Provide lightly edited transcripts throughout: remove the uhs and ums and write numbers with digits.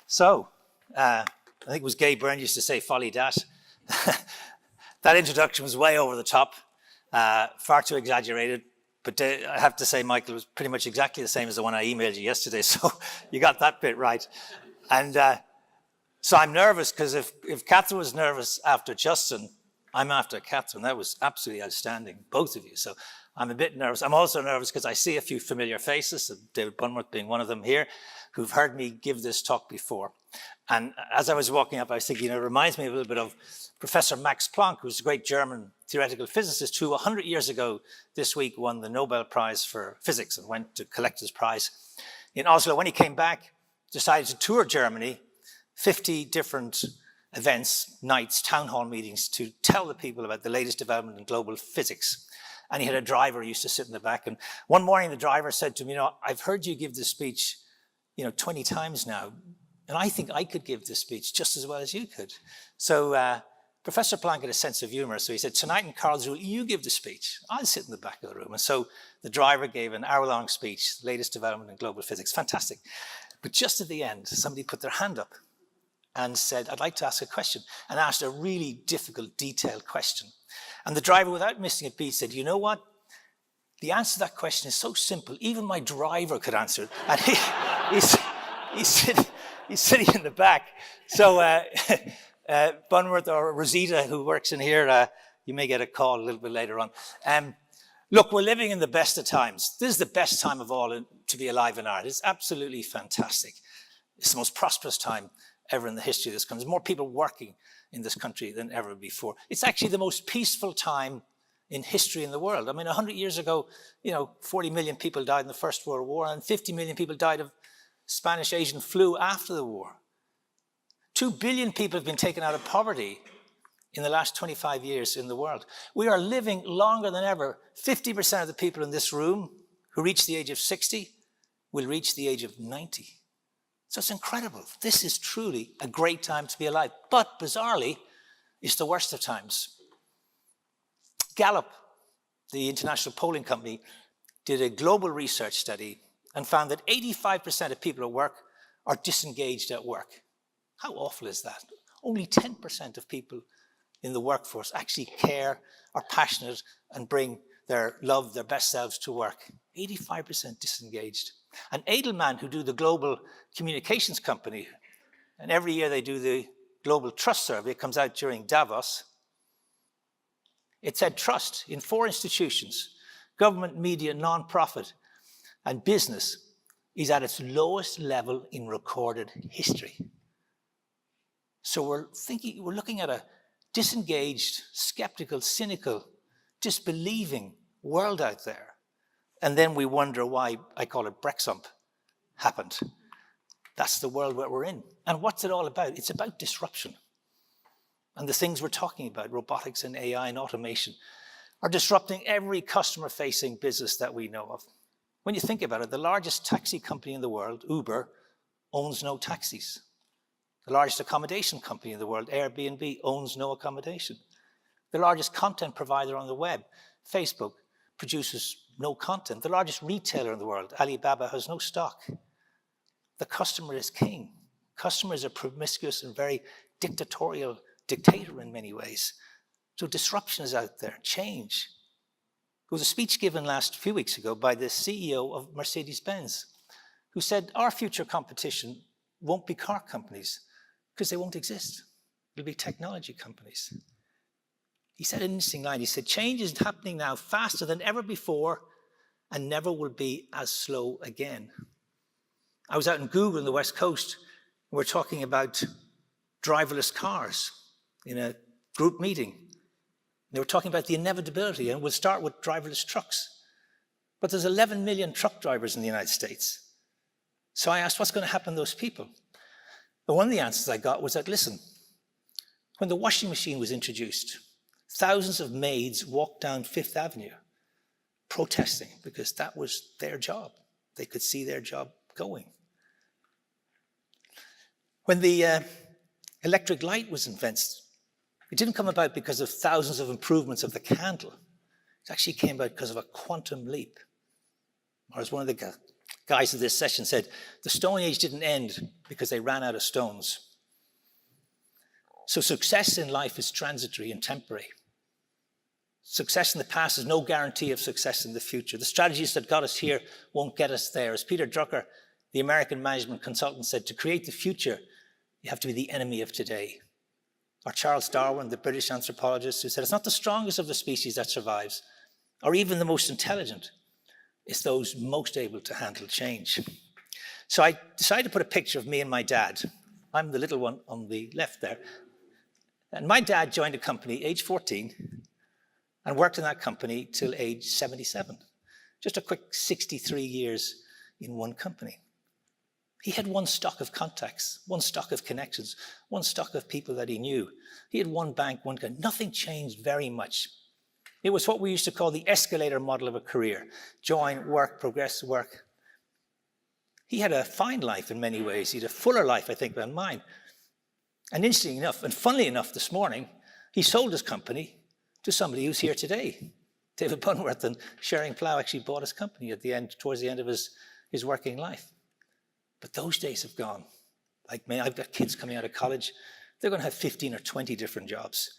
So, I think it was Gay Byrne used to say, folly dat. That introduction was way over the top, far too exaggerated. But I have to say, Michael, it was pretty much exactly the same as the one I emailed you yesterday. So you got that bit right. And so I'm nervous because if Catherine was nervous after Justin, I'm after Catherine. That was absolutely outstanding, both of you. So I'm a bit nervous. I'm also nervous because I see a few familiar faces, David Bunworth being one of them here, who've heard me give this talk before. And as I was walking up, I was thinking, it reminds me a little bit of Professor Max Planck, who's a great German theoretical physicist who 100 years ago this week won the Nobel Prize for Physics and went to collect his prize in Oslo. When he came back, decided to tour Germany, 50 different events, nights, town hall meetings to tell the people about the latest development in global physics. And he had a driver who used to sit in the back. And one morning the driver said to me, I've heard you give this speech, 20 times now. And I think I could give this speech just as well as you could. So Professor Planck had a sense of humor. So he said, tonight in Karlsruhe, you give the speech. I'll sit in the back of the room. And so the driver gave an hour-long speech, latest development in global physics. Fantastic. But just at the end, somebody put their hand up and said, I'd like to ask a question, and asked a really difficult, detailed question. And the driver, without missing a beat, said, you know what? The answer to that question is so simple, even my driver could answer it. And he's sitting in the back. So Bunworth or Rosita, who works in here, you may get a call a little bit later on. Look, we're living in the best of times. This is the best time of all to be alive in Ireland. It's absolutely fantastic. It's the most prosperous time ever in the history of this country. There's more people working in this country than ever before. It's actually the most peaceful time in history in the world. I mean, 100 years ago, 40 million people died in the First World War, and 50 million people died of Spanish Asian flu after the war. 2 billion people have been taken out of poverty in the last 25 years in the world. We are living longer than ever. 50% of the people in this room who reach the age of 60 will reach the age of 90. So it's incredible. This is truly a great time to be alive. But bizarrely, it's the worst of times. Gallup, the international polling company, did a global research study and found that 85% of people at work are disengaged at work. How awful is that? Only 10% of people in the workforce actually care, are passionate, and bring their love, their best selves to work. 85% disengaged. And Edelman, who do the global communications company, and every year they do the global trust survey, it comes out during Davos. It said trust in 4 institutions, government, media, non-profit, and business, is at its lowest level in recorded history. So we're looking at a disengaged, skeptical, cynical, disbelieving world out there. And then we wonder why, I call it Brexump, happened. That's the world that we're in. And what's it all about? It's about disruption. And the things we're talking about, robotics and AI and automation, are disrupting every customer-facing business that we know of. When you think about it, the largest taxi company in the world, Uber, owns no taxis. The largest accommodation company in the world, Airbnb, owns no accommodation. The largest content provider on the web, Facebook, produces no content. The largest retailer in the world, Alibaba, has no stock. The customer is king. Customer is a promiscuous and very dictatorial dictator in many ways. So disruption is out there, change. There was a speech given few weeks ago by the CEO of Mercedes-Benz, who said our future competition won't be car companies because they won't exist. It'll be technology companies. He said an interesting line. He said, change is happening now faster than ever before and never will be as slow again. I was out in Google on the West Coast, and we're talking about driverless cars in a group meeting. They were talking about the inevitability, and we'll start with driverless trucks. But there's 11 million truck drivers in the United States. So I asked, what's going to happen to those people? And one of the answers I got was that, listen, when the washing machine was introduced, thousands of maids walked down Fifth Avenue protesting because that was their job. They could see their job going. When the electric light was invented, it didn't come about because of thousands of improvements of the candle. It actually came about because of a quantum leap. Or as one of the guys at this session said, the Stone Age didn't end because they ran out of stones. So success in life is transitory and temporary. Success in the past is no guarantee of success in the future. The strategies that got us here won't get us there. As Peter Drucker, the American management consultant, said, to create the future, you have to be the enemy of today. Or Charles Darwin, the British anthropologist, who said, it's not the strongest of the species that survives, or even the most intelligent. It's those most able to handle change. So I decided to put a picture of me and my dad. I'm the little one on the left there. And my dad joined a company age 14 and worked in that company till age 77. Just a quick 63 years in one company. He had one stock of contacts, one stock of connections, one stock of people that he knew. He had one bank, one guy. Nothing changed very much. It was what we used to call the escalator model of a career. Join, work, progress, work. He had a fine life in many ways. He had a fuller life, I think, than mine. And interestingly enough, and funnily enough this morning, he sold his company to somebody who's here today. David Bunworth and Shering Plough actually bought his company at the end, towards the end of his working life. But those days have gone. Like me, I've got kids coming out of college. They're going to have 15 or 20 different jobs.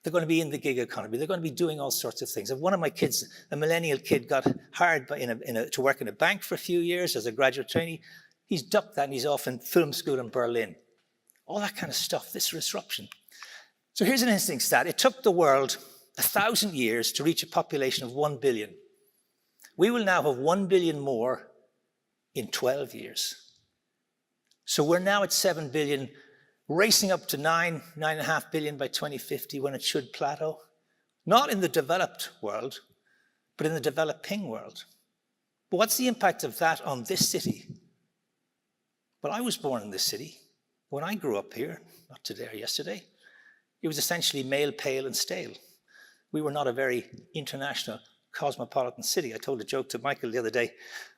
They're going to be in the gig economy. They're going to be doing all sorts of things. If one of my kids, a millennial kid, got hired to work in a bank for a few years as a graduate trainee, he's ducked that and he's off in film school in Berlin. All that kind of stuff, this disruption. So here's an interesting stat. It took the world 1,000 years to reach a population of 1 billion. We will now have 1 billion more in 12 years. So we're now at 7 billion, racing up to 9.5 billion by 2050 when it should plateau. Not in the developed world, but in the developing world. But what's the impact of that on this city? Well, I was born in this city. When I grew up here, not today or yesterday, it was essentially male, pale, and stale. We were not a very international, cosmopolitan city. I told a joke to Michael the other day.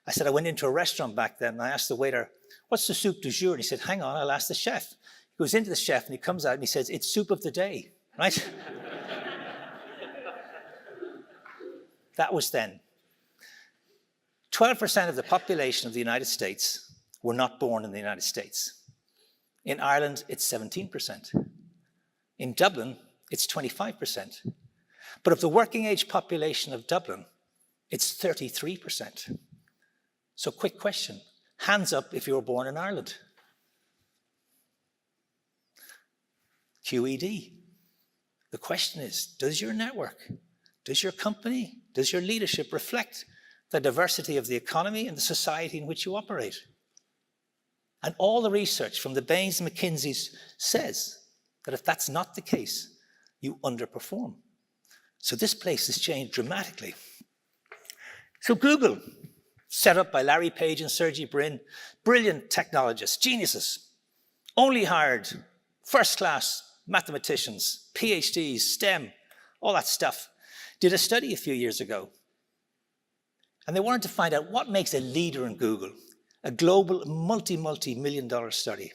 I said I went into a restaurant back then and I asked the waiter, what's the soup du jour? And he said, hang on, I'll ask the chef. He goes into the chef and he comes out and he says, it's soup of the day, right? That was then. 12% of the population of the United States were not born in the United States. In Ireland, it's 17%. In Dublin, it's 25%. But of the working age population of Dublin, it's 33%. So quick question, hands up if you were born in Ireland. QED. The question is, does your network, does your company, does your leadership reflect the diversity of the economy and the society in which you operate? And all the research from the Bains and McKinseys says that if that's not the case, you underperform. So this place has changed dramatically. So Google, set up by Larry Page and Sergey Brin, brilliant technologists, geniuses, only hired first-class mathematicians, PhDs, STEM, all that stuff, did a study a few years ago. And they wanted to find out what makes a leader in Google, a global multi-million-dollar study.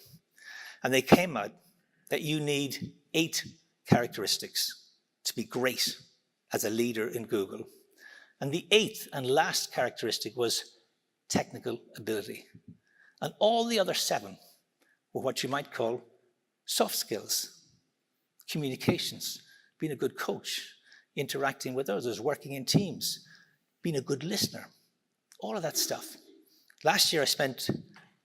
And they came out that you need 8 characteristics to be great as a leader in Google. And the 8th and last characteristic was technical ability. And all the other 7 were what you might call soft skills, communications, being a good coach, interacting with others, working in teams, being a good listener, all of that stuff. Last year I spent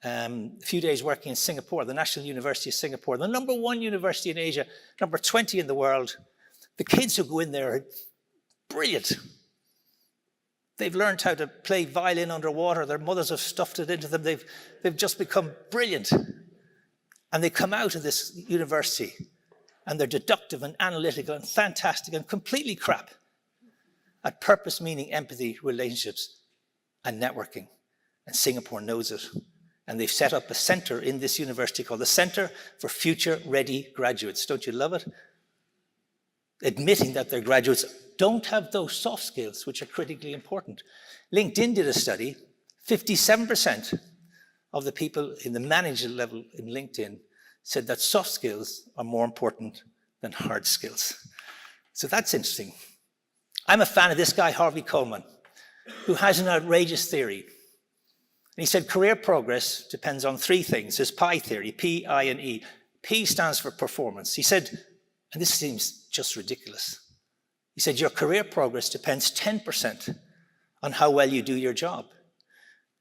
a few days working in Singapore, the National University of Singapore, the #1 university in Asia, number 20 in the world. The kids who go in there are brilliant. They've learned how to play violin underwater. Their mothers have stuffed it into them. They've just become brilliant. And they come out of this university and they're deductive and analytical and fantastic and completely crap at purpose, meaning, empathy, relationships, and networking. And Singapore knows it. And they've set up a center in this university called the Center for Future Ready Graduates. Don't you love it? Admitting that their graduates don't have those soft skills, which are critically important. LinkedIn did a study, 57% of the people in the manager level in LinkedIn said that soft skills are more important than hard skills. So that's interesting. I'm a fan of this guy, Harvey Coleman, who has an outrageous theory. And he said career progress depends on three things. There's PI theory, P, I, and E. P stands for performance. He said, and this seems just ridiculous, he said your career progress depends 10% on how well you do your job.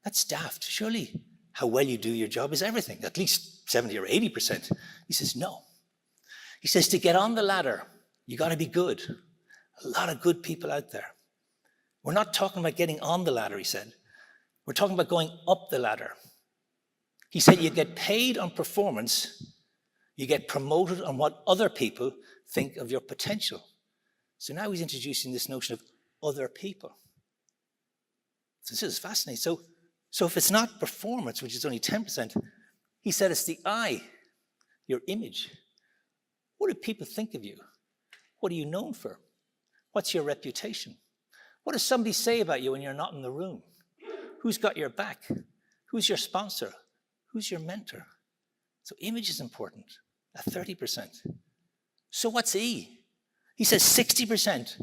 That's daft. Surely how well you do your job is everything, at least 70 or 80%. He says, no. He says to get on the ladder, you got to be good. A lot of good people out there. We're not talking about getting on the ladder, he said. We're talking about going up the ladder. He said you get paid on performance, you get promoted on what other people think of your potential. So now he's introducing this notion of other people. So this is fascinating. So if it's not performance, which is only 10%, he said it's the I, your image. What do people think of you? What are you known for? What's your reputation? What does somebody say about you when you're not in the room? Who's got your back? Who's your sponsor? Who's your mentor? So image is important at 30%. So what's E? He says 60%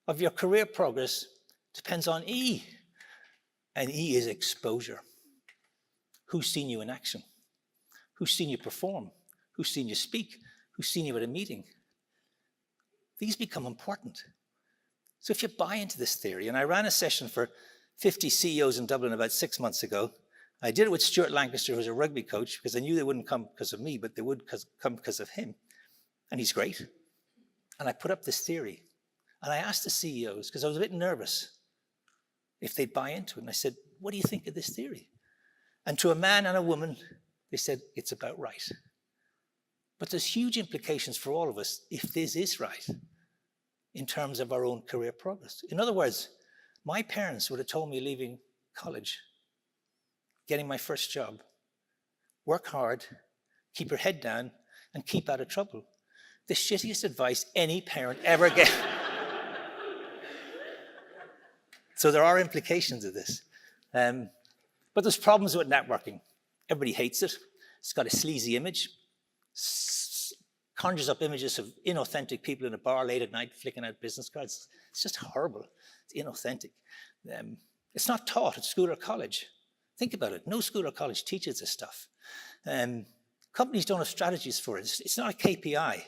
of your career progress depends on E. And E is exposure. Who's seen you in action? Who's seen you perform? Who's seen you speak? Who's seen you at a meeting? These become important. So if you buy into this theory, and I ran a session for 50 CEOs in Dublin about 6 months ago. I did it with Stuart Lancaster, who's a rugby coach, because I knew they wouldn't come because of me, but they would come because of him. And he's great. And I put up this theory. And I asked the CEOs, because I was a bit nervous, if they'd buy into it. And I said, what do you think of this theory? And to a man and a woman, they said, it's about right. But there's huge implications for all of us if this is right in terms of our own career progress. In other words, my parents would have told me leaving college, getting my first job, work hard, keep your head down, and keep out of trouble. The shittiest advice any parent ever gave. So there are implications of this. But there's problems with networking. Everybody hates it. It's got a sleazy image. Conjures up images of inauthentic people in a bar late at night flicking out business cards. It's just horrible. It's inauthentic. It's not taught at school or college. Think about it. No school or college teaches this stuff. Companies don't have strategies for it. It's not a KPI.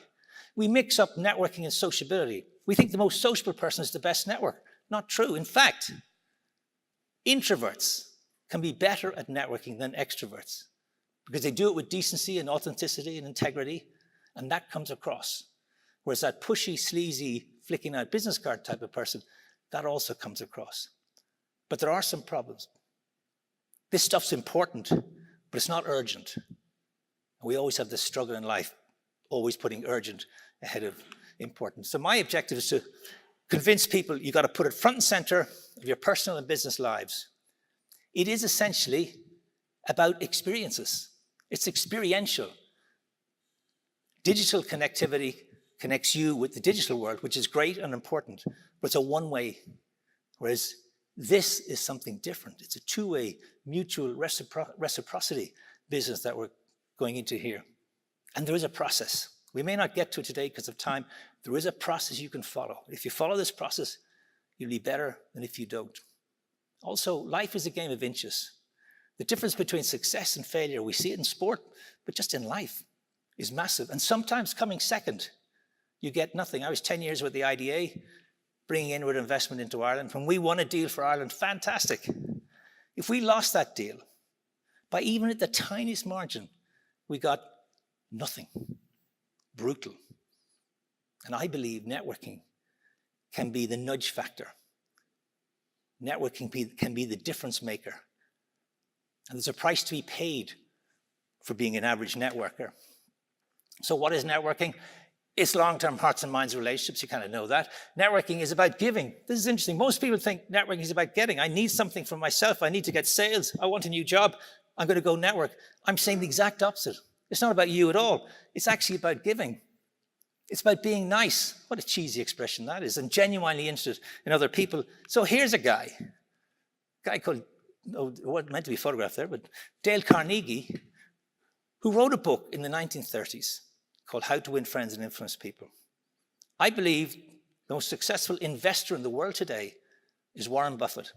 We mix up networking and sociability. We think the most sociable person is the best network. Not true. In fact, introverts can be better at networking than extroverts because they do it with decency and authenticity and integrity, and that comes across. Whereas that pushy, sleazy, flicking out business card type of person, that also comes across. But there are some problems. This stuff's important, but it's not urgent. We always have this struggle in life, always putting urgent ahead of important. So my objective is to convince people you've got to put it front and center of your personal and business lives. It is essentially about experiences. It's experiential. Digital connectivity connects you with the digital world, which is great and important, but it's a one-way, whereas this is something different. It's a two-way, mutual reciprocity business that we're going into here. And there is a process. We may not get to it today because of time. There is a process you can follow. If you follow this process, you'll be better than if you don't. Also, life is a game of inches. The difference between success and failure, we see it in sport, but just in life, is massive. And sometimes coming second, you get nothing. I was 10 years with the IDA, bringing inward investment into Ireland. When we won a deal for Ireland, fantastic. If we lost that deal, by even at the tiniest margin, we got nothing. Brutal. And I believe networking can be the nudge factor. Networking can be the difference maker. And there's a price to be paid for being an average networker. So what is networking? It's long-term hearts and minds relationships. You kind of know that. Networking is about giving. This is interesting. Most people think networking is about getting. I need something for myself. I need to get sales. I want a new job. I'm going to go network. I'm saying the exact opposite. It's not about you at all. It's actually about giving. It's about being nice. What a cheesy expression that is. And genuinely interested in other people. So here's a guy called, it wasn't meant to be photographed there, but Dale Carnegie, who wrote a book in the 1930s called How to Win Friends and Influence People. I believe the most successful investor in the world today is Warren Buffett.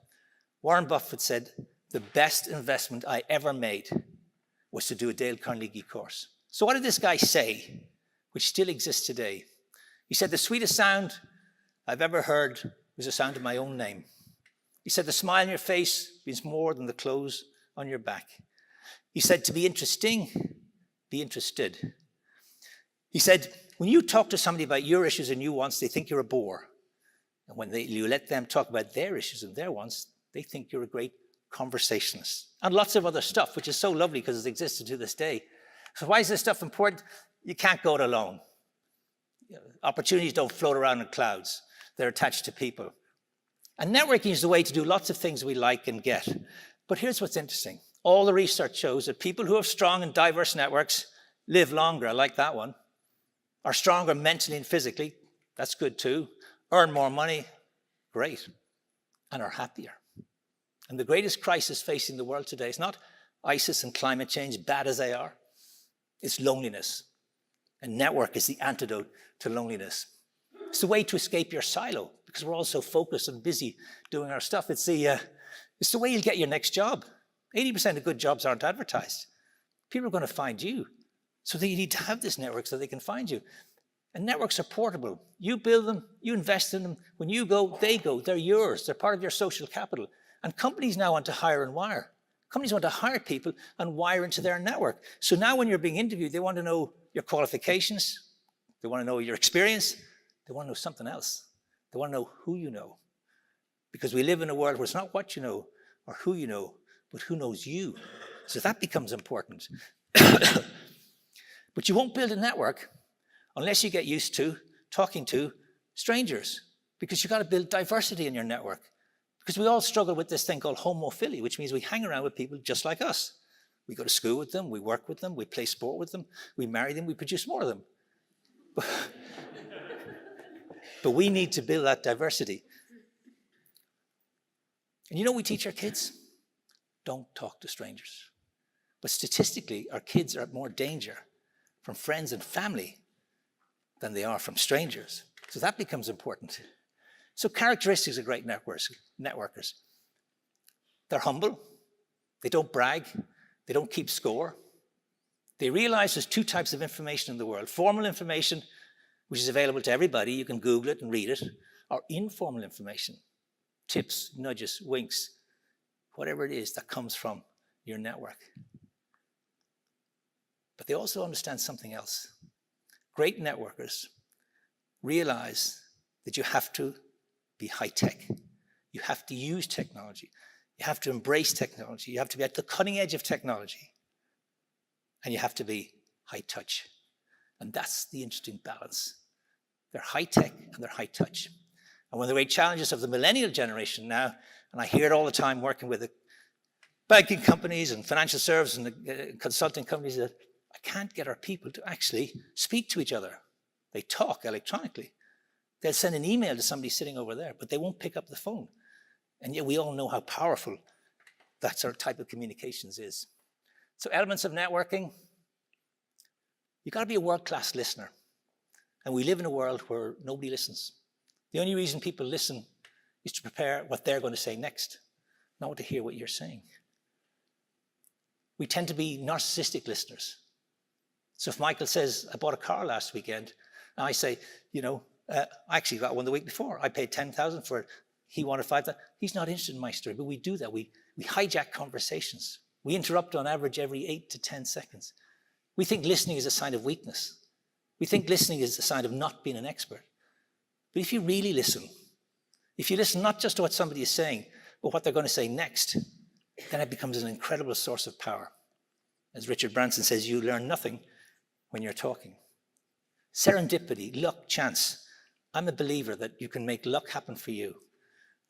Warren Buffett said, the best investment I ever made was to do a Dale Carnegie course. So what did this guy say, which still exists today? He said, the sweetest sound I've ever heard was the sound of my own name. He said, the smile on your face means more than the clothes on your back. He said, to be interesting, be interested. He said, when you talk to somebody about your issues and your wants, they think you're a bore. And when you let them talk about their issues and their wants, they think you're a great conversationalist. And lots of other stuff, which is so lovely because it existed to this day. So why is this stuff important? You can't go it alone. Opportunities don't float around in clouds. They're attached to people. And networking is the way to do lots of things we like and get. But here's what's interesting. All the research shows that people who have strong and diverse networks live longer. I like that one. Are stronger mentally and physically. That's good too. Earn more money. Great. And are happier. And the greatest crisis facing the world today is not ISIS and climate change, bad as they are. It's loneliness. And network is the antidote to loneliness. It's the way to escape your silo because we're all so focused and busy doing our stuff. It's the way you'll get your next job. 80% of good jobs aren't advertised. People are going to find you. So they need to have this network so they can find you. And networks are portable. You build them, you invest in them. When you go, they go. They're yours. They're part of your social capital. And companies now want to hire and wire. Companies want to hire people and wire into their network. So now when you're being interviewed, they want to know your qualifications. They want to know your experience. They want to know something else. They want to know who you know. Because we live in a world where it's not what you know or who you know, but who knows you. So that becomes important. But you won't build a network unless you get used to talking to strangers, because you've got to build diversity in your network. Because we all struggle with this thing called homophily, which means we hang around with people just like us. We go to school with them, we work with them, we play sport with them, we marry them, we produce more of them. But we need to build that diversity. And you know what we teach our kids? Don't talk to strangers. But statistically, our kids are at more danger from friends and family than they are from strangers. So that becomes important. So characteristics of great networkers. They're humble. They don't brag. They don't keep score. They realize there's two types of information in the world. Formal information, which is available to everybody. You can Google it and read it. Or informal information. Tips, nudges, winks, whatever it is that comes from your network. But they also understand something else. Great networkers realize that you have to be high-tech. You have to use technology. You have to embrace technology. You have to be at the cutting edge of technology. And you have to be high-touch. And that's the interesting balance. They're high-tech and they're high-touch. And one of the great challenges of the millennial generation now, and I hear it all the time working with the banking companies and financial services and the consulting companies, that I can't get our people to actually speak to each other. They talk electronically. They'll send an email to somebody sitting over there, but they won't pick up the phone. And yet we all know how powerful that sort of type of communications is. So elements of networking, you've got to be a world-class listener. And we live in a world where nobody listens. The only reason people listen is to prepare what they're going to say next, not to hear what you're saying. We tend to be narcissistic listeners. So if Michael says, I bought a car last weekend, and I say, I actually got one the week before. I paid $10,000 for it. He wanted $5,000. He's not interested in my story, but we do that. We hijack conversations. We interrupt on average every 8 to 10 seconds. We think listening is a sign of weakness. We think listening is a sign of not being an expert. But if you really listen, if you listen not just to what somebody is saying, but what they're going to say next, then it becomes an incredible source of power. As Richard Branson says, you learn nothing when you're talking. Serendipity, luck, chance. I'm a believer that you can make luck happen for you.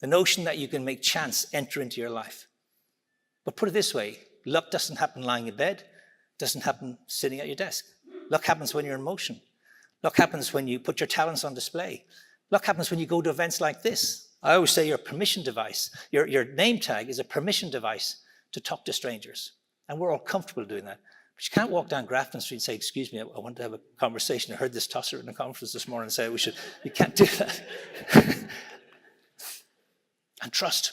The notion that you can make chance enter into your life. But put it this way, luck doesn't happen lying in bed, doesn't happen sitting at your desk. Luck happens when you're in motion. Luck happens when you put your talents on display. Luck happens when you go to events like this. I always say your permission device, your name tag is a permission device to talk to strangers. And we're all comfortable doing that. But you can't walk down Grafton Street and say, excuse me, I want to have a conversation. I heard this tosser in a conference this morning say you can't do that. And trust.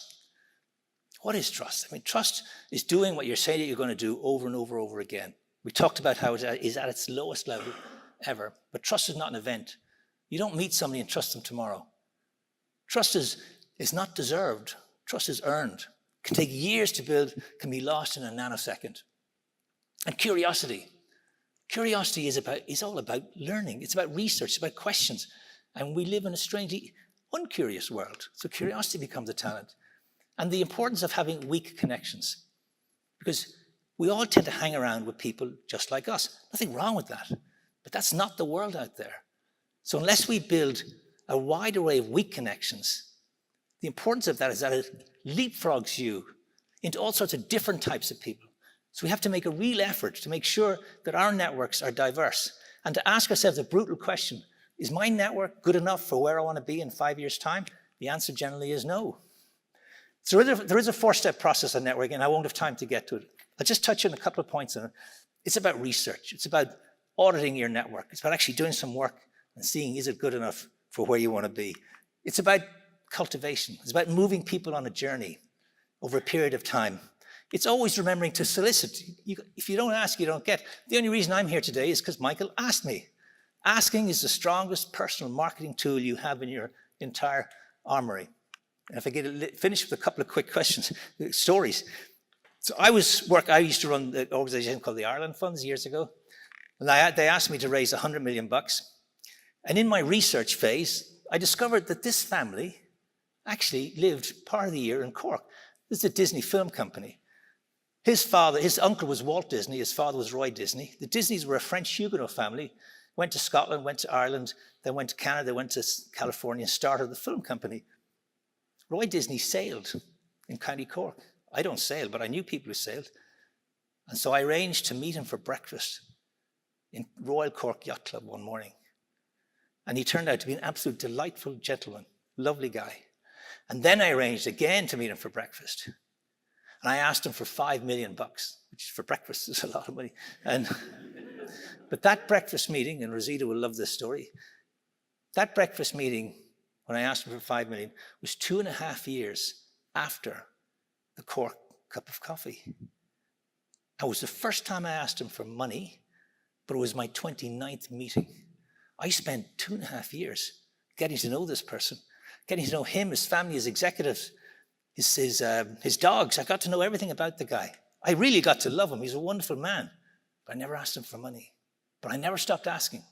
What is trust? I mean, trust is doing what you're saying that you're going to do over and over and over again. We talked about how it is at its lowest level ever, but trust is not an event. You don't meet somebody and trust them tomorrow. Trust is not deserved. Trust is earned. It can take years to build, can be lost in a nanosecond. And curiosity. Curiosity is all about learning. It's about research, it's about questions. And we live in a strangely uncurious world. So curiosity becomes a talent. And the importance of having weak connections. Because we all tend to hang around with people just like us. Nothing wrong with that. But that's not the world out there. So unless we build a wide array of weak connections, the importance of that is that it leapfrogs you into all sorts of different types of people. So we have to make a real effort to make sure that our networks are diverse and to ask ourselves a brutal question: is my network good enough for where I want to be in 5 years' time? The answer generally is no. So there is a four-step process on networking, and I won't have time to get to it. I'll just touch on a couple of points on it. It's about research. It's about auditing your network. It's about actually doing some work and seeing, is it good enough for where you want to be? It's about cultivation. It's about moving people on a journey over a period of time. It's always remembering to solicit. If you don't ask, you don't get. The only reason I'm here today is because Michael asked me. Asking is the strongest personal marketing tool you have in your entire armory. And if I get finished with a couple of quick questions, stories. So I used to run the organization called the Ireland Funds years ago. And they asked me to raise $100 million. And in my research phase, I discovered that this family actually lived part of the year in Cork. This is a Disney film company. His uncle was Walt Disney, his father was Roy Disney. The Disneys were a French Huguenot family, went to Scotland, went to Ireland, then went to Canada, went to California, and started the film company. Roy Disney sailed in County Cork. I don't sail, but I knew people who sailed. And so I arranged to meet him for breakfast in Royal Cork Yacht Club one morning. And he turned out to be an absolute delightful gentleman, lovely guy. And then I arranged again to meet him for breakfast. And I asked him for $5 million, which for breakfast is a lot of money. But that breakfast meeting, and Rosita will love this story, that breakfast meeting, when I asked him for $5 million, was 2.5 years after the Cork cup of coffee. It was the first time I asked him for money, but it was my 29th meeting. I spent 2.5 years getting to know this person, getting to know him, his family, his executives, his dogs. I got to know everything about the guy. I really got to love him. He's a wonderful man. But I never asked him for money. But I never stopped asking.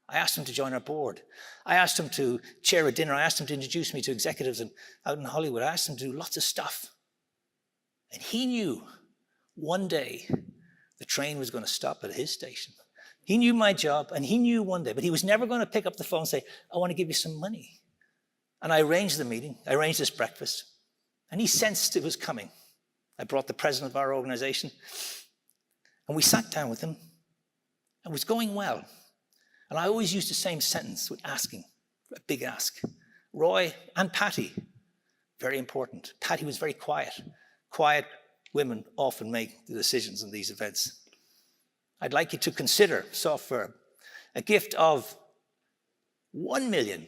I asked him to join our board. I asked him to chair a dinner. I asked him to introduce me to executives out in Hollywood. I asked him to do lots of stuff. And he knew one day the train was going to stop at his station. He knew my job, and he knew one day, but he was never going to pick up the phone and say, I want to give you some money. And I arranged the meeting. I arranged this breakfast. And he sensed it was coming. I brought the president of our organization, and we sat down with him. It was going well. And I always used the same sentence with asking, a big ask. Roy and Patty, very important. Patty was very quiet. Quiet women often make the decisions in these events. I'd like you to consider, soft verb, a gift of $1 million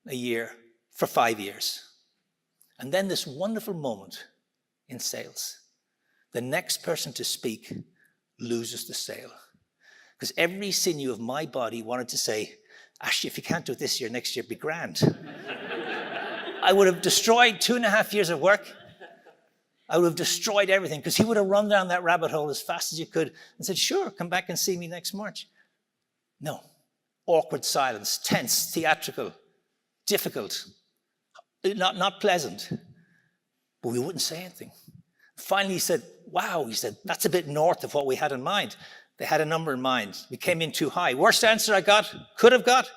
a year for 5 years. And then this wonderful moment in sales. The next person to speak loses the sale. Because every sinew of my body wanted to say, actually, if you can't do it this year, next year, be grand. I would have destroyed 2.5 years of work. I would have destroyed everything, because he would have run down that rabbit hole as fast as you could and said, sure, come back and see me next March. No. Awkward silence, tense, theatrical, difficult, not pleasant. But we wouldn't say anything. Finally, he said, wow, he said, that's a bit north of what we had in mind. They had a number in mind. We came in too high. Worst answer I could have got,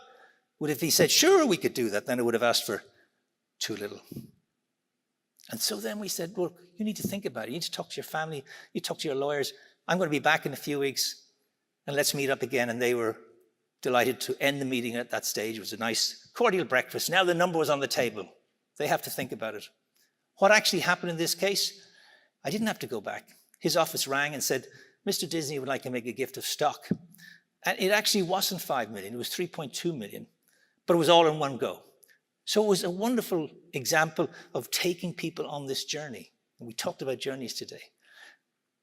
would if he said, sure, we could do that, then I would have asked for too little. And so then we said, well, you need to think about it. You need to talk to your family. You talk to your lawyers. I'm going to be back in a few weeks, and let's meet up again. And they were delighted to end the meeting at that stage. It was a nice, cordial breakfast. Now the number was on the table. They have to think about it. What actually happened in this case? I didn't have to go back. His office rang and said, Mr. Disney would like to make a gift of stock. And it actually wasn't 5 million. It was 3.2 million. But it was all in one go. So it was a wonderful example of taking people on this journey. And we talked about journeys today.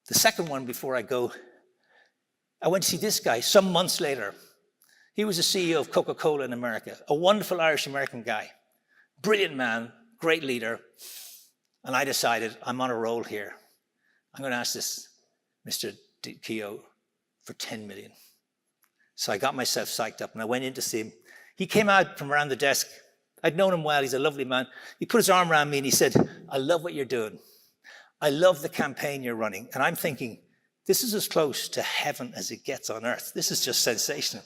The second one, before I go, I went to see this guy some months later. He was the CEO of Coca-Cola in America, a wonderful Irish-American guy. Brilliant man, great leader. And I decided, I'm on a roll here. I'm going to ask this Mr. Keogh for 10 million. So I got myself psyched up and I went in to see him. He came out from around the desk. I'd known him well. He's a lovely man. He put his arm around me and he said, I love what you're doing. I love the campaign you're running. And I'm thinking, this is as close to heaven as it gets on earth. This is just sensational.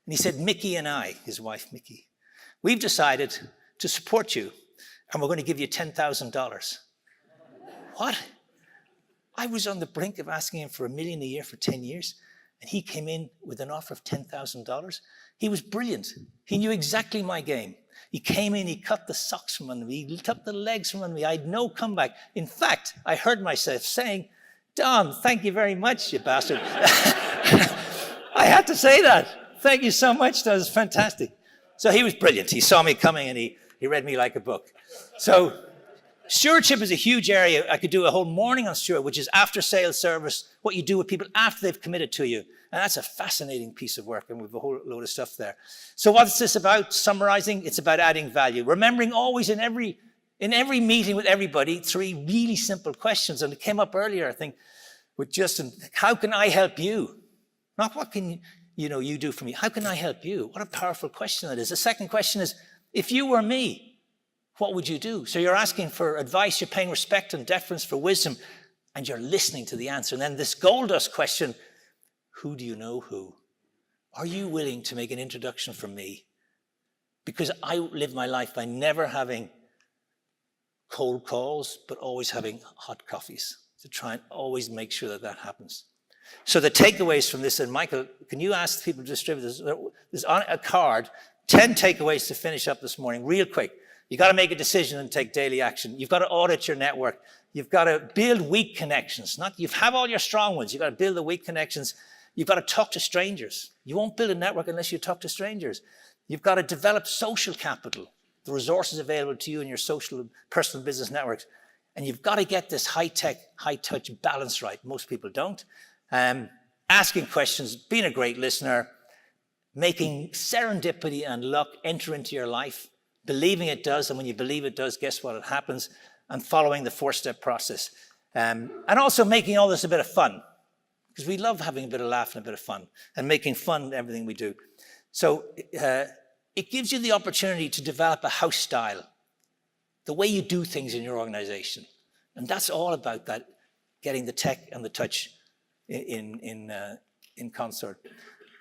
And he said, Mickey and I, his wife Mickey, we've decided to support you and we're going to give you $10,000. What? I was on the brink of asking him for $1 million a year for 10 years. And he came in with an offer of $10,000. He was brilliant. He knew exactly my game. He came in, he cut the socks from under me, he cut the legs from under me. I had no comeback. In fact, I heard myself saying, Don, thank you very much, you bastard. I had to say that. Thank you so much. That was fantastic. So he was brilliant. He saw me coming and he read me like a book. So stewardship is a huge area. I could do a whole morning on steward, which is after sales service, what you do with people after they've committed to you. And that's a fascinating piece of work, and we have a whole load of stuff there. So what's this about? Summarizing, it's about adding value. Remembering always in every meeting with everybody, 3 really simple questions. And it came up earlier, I think, with Justin. How can I help you? Not what can you do for me? How can I help you? What a powerful question that is. The second question is, if you were me, what would you do? So you're asking for advice, you're paying respect and deference for wisdom, and you're listening to the answer. And then this gold dust question, who do you know who? Are you willing to make an introduction from me? Because I live my life by never having cold calls, but always having hot coffees to try and always make sure that that happens. So the takeaways from this, and Michael, can you ask people to distribute this? There's on a card, 10 takeaways to finish up this morning, real quick. You got to make a decision and take daily action. You've got to audit your network. You've got to build weak connections. You have all your strong ones. You've got to build the weak connections. You've got to talk to strangers. You won't build a network unless you talk to strangers. You've got to develop social capital, the resources available to you in your social and personal business networks. And you've got to get this high-tech, high-touch balance right. Most people don't. Asking questions, being a great listener, making serendipity and luck enter into your life, believing it does, and when you believe it does, guess what? It happens, and following the 4-step process. And also making all this a bit of fun, because we love having a bit of laugh and a bit of fun, and making fun everything we do. So it gives you the opportunity to develop a house style, the way you do things in your organization. And that's all about that, getting the tech and the touch in concert.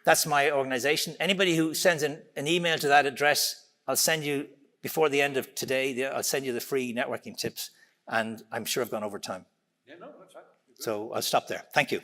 That's my organization. Anybody who sends an email to that address, I'll send you, before the end of today, I'll send you the free networking tips. And I'm sure I've gone over time. Yeah, no, that's right. So I'll stop there. Thank you.